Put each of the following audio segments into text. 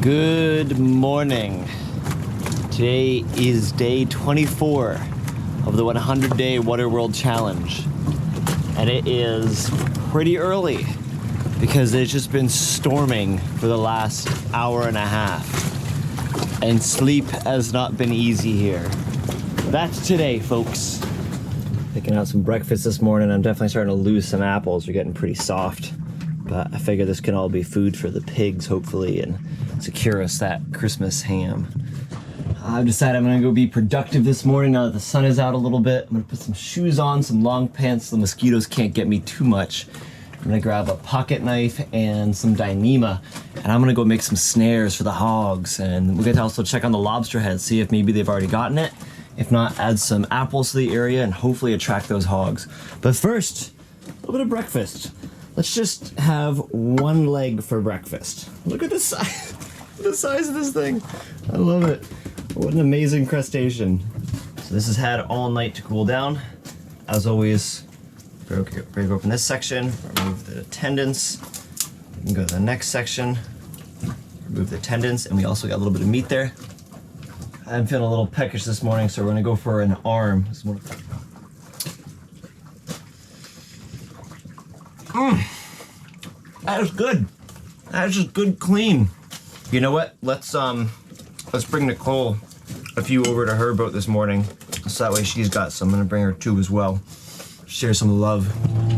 Good morning. Today is day 24 of the 100-day Water World Challenge. And it is pretty early because it's just been storming for the last hour and a half. And sleep has not been easy here. That's today, folks. Picking out some breakfast this morning. I'm definitely starting to lose some apples. They're getting pretty soft. But I figure this can all be food for the pigs, hopefully, and secure us that Christmas ham. I've decided I'm gonna go be productive this morning now that the sun is out a little bit. I'm gonna put some shoes on, some long pants so the mosquitoes can't get me too much. I'm gonna grab a pocket knife and some Dyneema, and I'm gonna go make some snares for the hogs. And we're gonna also check on the lobster heads, see if maybe they've already gotten it. If not, add some apples to the area and hopefully attract those hogs. But first, a little bit of breakfast. Let's just have one leg for breakfast. Look at the size, the size of this thing. I love it. What an amazing crustacean. So this has had all night to cool down. As always, break open this section, remove the tendons. We can go to the next section, remove the tendons, and we also got a little bit of meat there. I'm feeling a little peckish this morning, so we're gonna go for an arm. That is good. That is just good clean. You know what? Let's bring Nicole a few over to her boat this morning, so that way she's got some. I'm gonna bring her two as well. Share some love.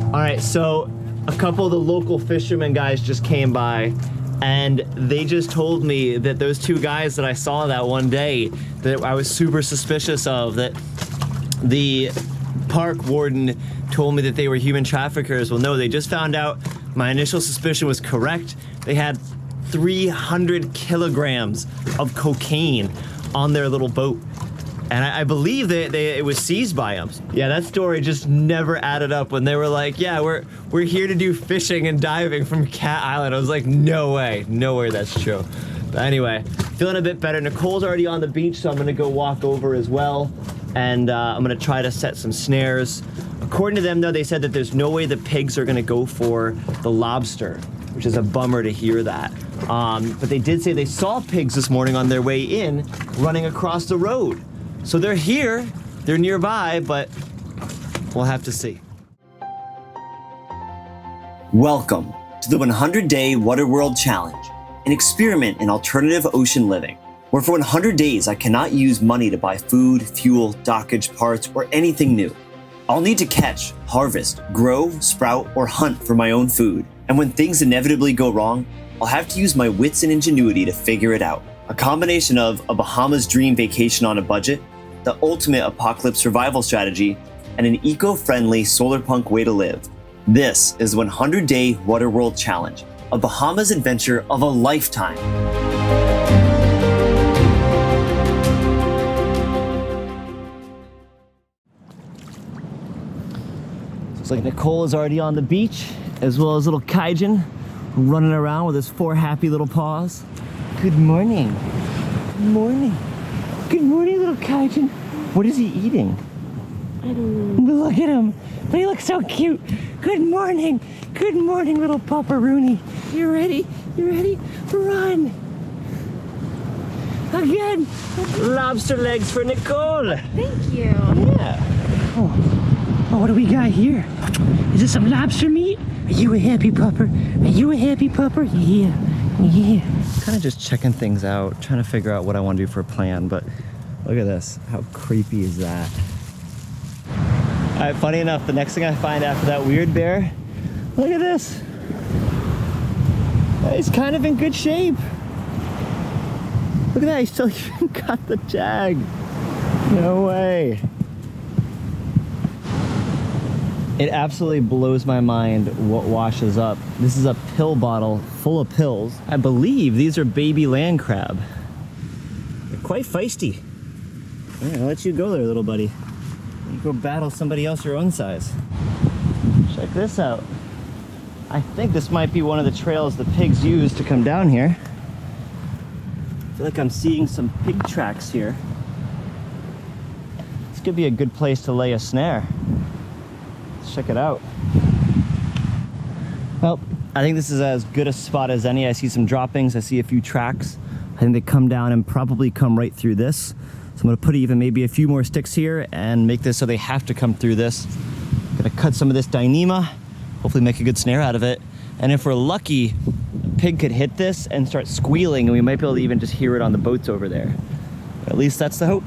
All right, so a couple of the local fishermen guys just came by, and they just told me that those two guys that I saw that one day that I was super suspicious of, that the park warden told me that they were human traffickers. Well, no, they just found out my initial suspicion was correct. They had 300 kilograms of cocaine on their little boat. And I believe that it was seized by them. Yeah, that story just never added up when they were like, yeah, we're here to do fishing and diving from Cat Island. I was like, no way that's true. But anyway, feeling a bit better. Nicole's already on the beach, so I'm gonna go walk over as well. And I'm gonna try to set some snares. According to them though, they said that there's no way the pigs are gonna go for the lobster, which is a bummer to hear that. But they did say they saw pigs this morning on their way in, running across the road. So they're here, they're nearby, but we'll have to see. Welcome to the 100-day Water World Challenge, an experiment in alternative ocean living, where for 100 days I cannot use money to buy food, fuel, dockage, parts, or anything new. I'll need to catch, harvest, grow, sprout, or hunt for my own food. And when things inevitably go wrong, I'll have to use my wits and ingenuity to figure it out. A combination of a Bahamas dream vacation on a budget, the ultimate apocalypse survival strategy, and an eco-friendly solar punk way to live. This is the 100-day Water World Challenge, a Bahamas adventure of a lifetime. Looks like Nicole is already on the beach, as well as little Kaijin running around with his four happy little paws. Good morning. Good morning. Good morning, little Kaijin. What is he eating? I don't know. Look at him. He looks so cute. Good morning. Good morning, little Papa-rooney. You ready? You ready? Run. Again. Lobster legs for Nicole. Thank you. Yeah. Oh, what do we got here? Is this some lobster meat? Are you a happy pupper? Are you a happy pupper? Yeah. Kind of just checking things out, trying to figure out what I want to do for a plan, but look at this. How creepy is that? All right, funny enough, the next thing I find after that weird bear, look at this. He's kind of in good shape. Look at that, he still even got the tag. No way. It absolutely blows my mind what washes up. This is a pill bottle full of pills. I believe these are baby land crab. They're quite feisty. All right, I'll let you go there, little buddy. You go battle somebody else your own size. Check this out. I think this might be one of the trails the pigs use to come down here. I feel like I'm seeing some pig tracks here. This could be a good place to lay a snare. Check it out. Well, I think this is as good a spot as any. I see some droppings, I see a few tracks. I think they come down and probably come right through this. So I'm gonna put even maybe a few more sticks here and make this so they have to come through this. Gonna cut some of this Dyneema, hopefully make a good snare out of it. And if we're lucky, a pig could hit this and start squealing and we might be able to even just hear it on the boats over there. But at least that's the hope.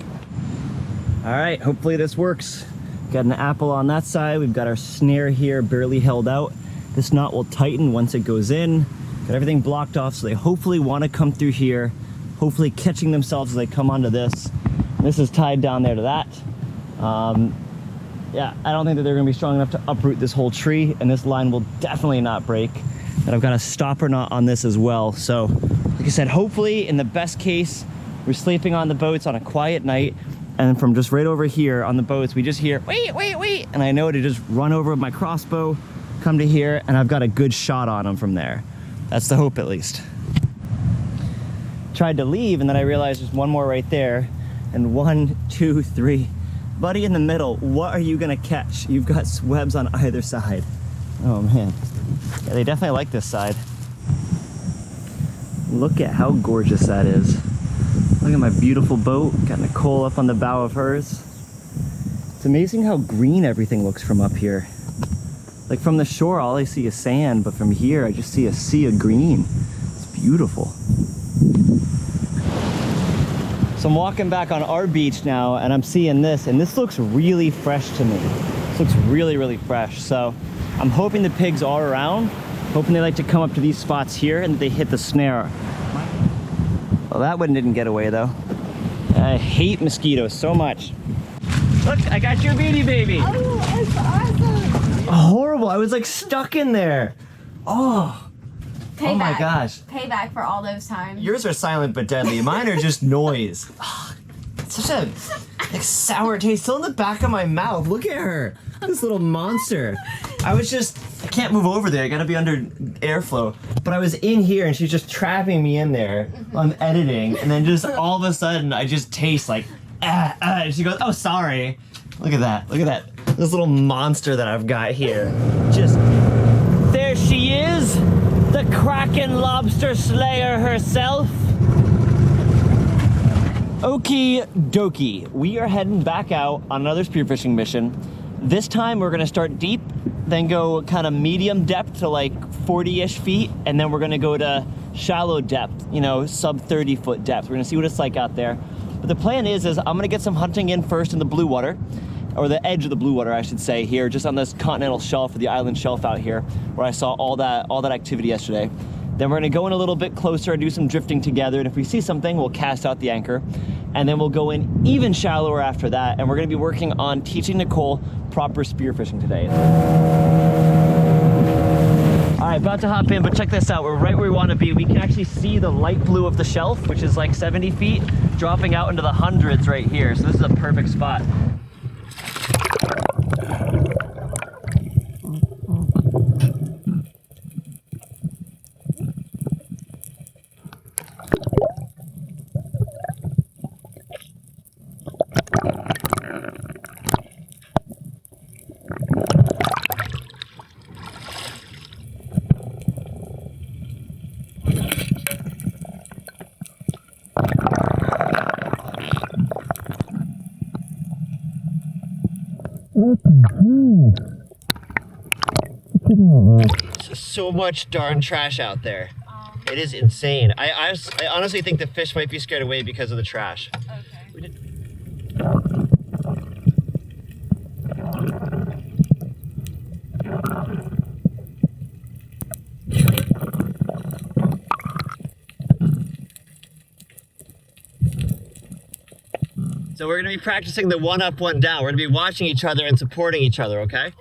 All right, hopefully this works. Got an apple on that side. We've got our snare here barely held out. This knot will tighten once it goes in. Got everything blocked off, so they hopefully want to come through here, hopefully catching themselves as they come onto this. This is tied down there to that. Yeah, I don't think that they're gonna be strong enough to uproot this whole tree, and this line will definitely not break. And I've got a stopper knot on this as well. So, like I said, hopefully in the best case, we're sleeping on the boats on a quiet night, and from just right over here on the boats, we just hear, wait, wait, wait, and I know to just run over with my crossbow, come to here, and I've got a good shot on them from there. That's the hope, at least. Tried to leave, and then I realized there's one more right there, and 1, 2, 3. Buddy in the middle, what are you gonna catch? You've got webs on either side. Oh man, yeah, they definitely like this side. Look at how gorgeous that is. Look at my beautiful boat. Got Nicole up on the bow of hers. It's amazing how green everything looks from up here. Like from the shore, all I see is sand, but from here, I just see a sea of green. It's beautiful. So I'm walking back on our beach now, and I'm seeing this, and this looks really fresh to me. This looks really, really fresh. So I'm hoping the pigs are around, hoping they like to come up to these spots here and they hit the snare. Well, that one didn't get away though. I hate mosquitoes so much. Look, I got your beanie baby. Oh, it's awesome. Horrible, I was like stuck in there. Oh, Payback. Oh my gosh. Payback for all those times. Yours are silent but deadly. Mine are just noise. It's such a like sour taste still in the back of my mouth. Look at her, this little monster. I can't move over there. I gotta be under airflow. But I was in here and she's just trapping me in there while I'm editing. And then just all of a sudden I just taste like, and she goes, oh, sorry. Look at that, look at that. This little monster that I've got here. Just, there she is. The Kraken Lobster Slayer herself. Okie dokie, we are heading back out on another spearfishing mission. This time we're gonna start deep, then go kind of medium depth to like 40-ish feet, and then we're gonna go to shallow depth, you know, sub 30-foot depth. We're gonna see what it's like out there. But the plan is I'm gonna get some hunting in first in the blue water, or the edge of the blue water, I should say, here, just on this continental shelf or the island shelf out here, where I saw all that activity yesterday. Then we're gonna go in a little bit closer and do some drifting together, and if we see something, we'll cast out the anchor. And then we'll go in even shallower after that, and we're gonna be working on teaching Nicole proper spearfishing today. All right, about to hop in, but check this out. We're right where we wanna be. We can actually see the light blue of the shelf, which is like 70 feet, dropping out into the hundreds right here. So this is a perfect spot. So much darn trash out there. It is insane. I honestly think the fish might be scared away because of the trash. Okay. So we're gonna be practicing the one up, one down. We're gonna be watching each other and supporting each other, okay?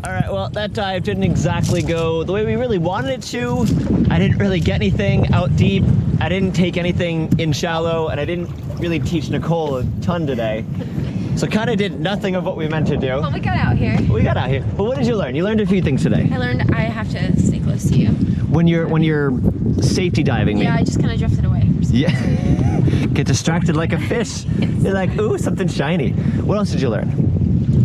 All right, well, that dive didn't exactly go the way we really wanted it to. I didn't really get anything out deep. I didn't take anything in shallow, and I didn't really teach Nicole a ton today. So kind of did nothing of what we meant to do. Well, we got out here. We got out here. But what did you learn? You learned a few things today. I learned I have to stay close to you. When you're safety diving. Yeah, I just kind of drifted away. Yeah. Get distracted like a fish. You're like, ooh, something shiny. What else did you learn?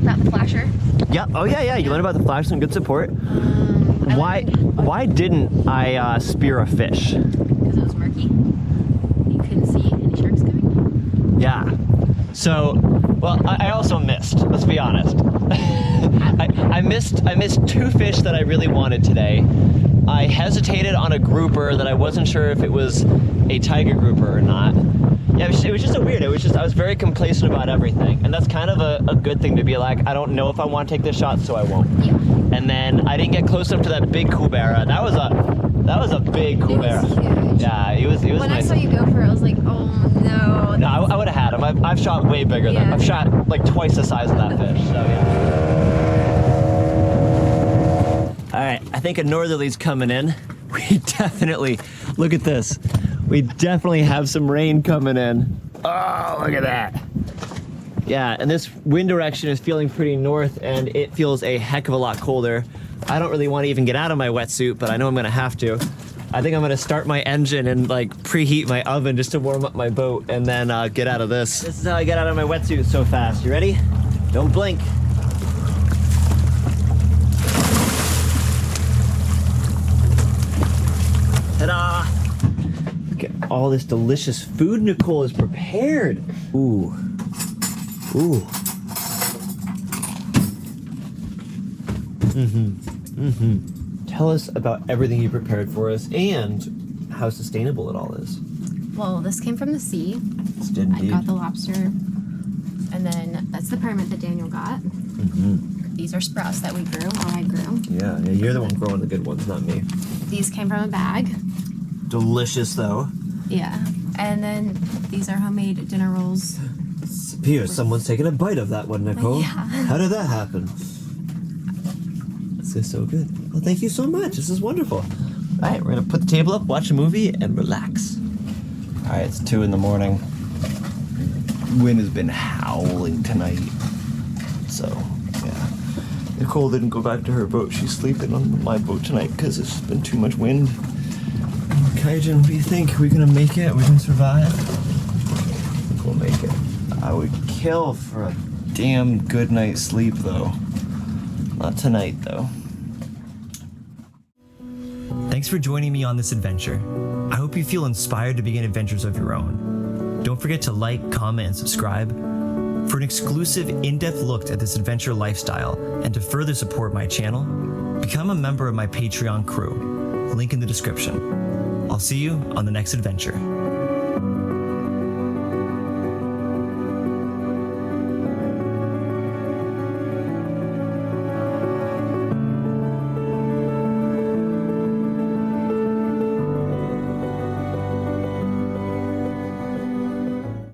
About the flasher. Yeah. Oh yeah. You learned about the flash, some good support. Why didn't I spear a fish? Because it was murky. You couldn't see any sharks coming. Yeah. So, well, I also missed. Let's be honest. I missed 2 fish that I really wanted today. I hesitated on a grouper that I wasn't sure if it was a tiger grouper or not. Yeah, it was just a weird. I was very complacent about everything, and that's kind of a good thing to be like. I don't know if I want to take this shot, so I won't. Yeah. And then I didn't get close enough to that big cubera. That was a big cubera. It was huge. Yeah, it was When nice. I saw you go for it, I was like, oh no. No, I would have had him. I've shot way bigger than. Yeah. I've shot like twice the size of that fish. So yeah. All right, I think a northerly's coming in. We definitely look at this. We definitely have some rain coming in. Oh, look at that. Yeah, and this wind direction is feeling pretty north, and it feels a heck of a lot colder. I don't really want to even get out of my wetsuit, but I know I'm gonna have to. I think I'm gonna start my engine and like preheat my oven just to warm up my boat and then get out of this. This is how I get out of my wetsuit so fast. You ready? Don't blink. Ta-da! Look at all this delicious food Nicole has prepared. Ooh. Ooh. Tell us about everything you prepared for us and how sustainable it all is. Well, this came from the sea. It's indeed. I got the lobster. And then that's the permit that Daniel got. These are sprouts that we grew, or I grew. Yeah, you're the one growing the good ones, not me. These came from a bag. Delicious though. Yeah. And then these are homemade dinner rolls. Here, someone's taking a bite of that one, Nicole. Yeah. How did that happen? This is so good. Well, thank you so much. This is wonderful. All right, we're gonna put the table up, watch a movie, and relax. All right, it's 2 in the morning. Wind has been howling tonight. So, yeah. Nicole didn't go back to her boat. She's sleeping on my boat tonight because it's been too much wind. Kaijin, what do you think? Are we gonna make it? Are we gonna survive? I think we'll make it. I would kill for a damn good night's sleep, though. Not tonight, though. Thanks for joining me on this adventure. I hope you feel inspired to begin adventures of your own. Don't forget to like, comment, and subscribe. For an exclusive, in-depth look at this adventure lifestyle and to further support my channel, become a member of my Patreon crew. Link in the description. I'll see you on the next adventure.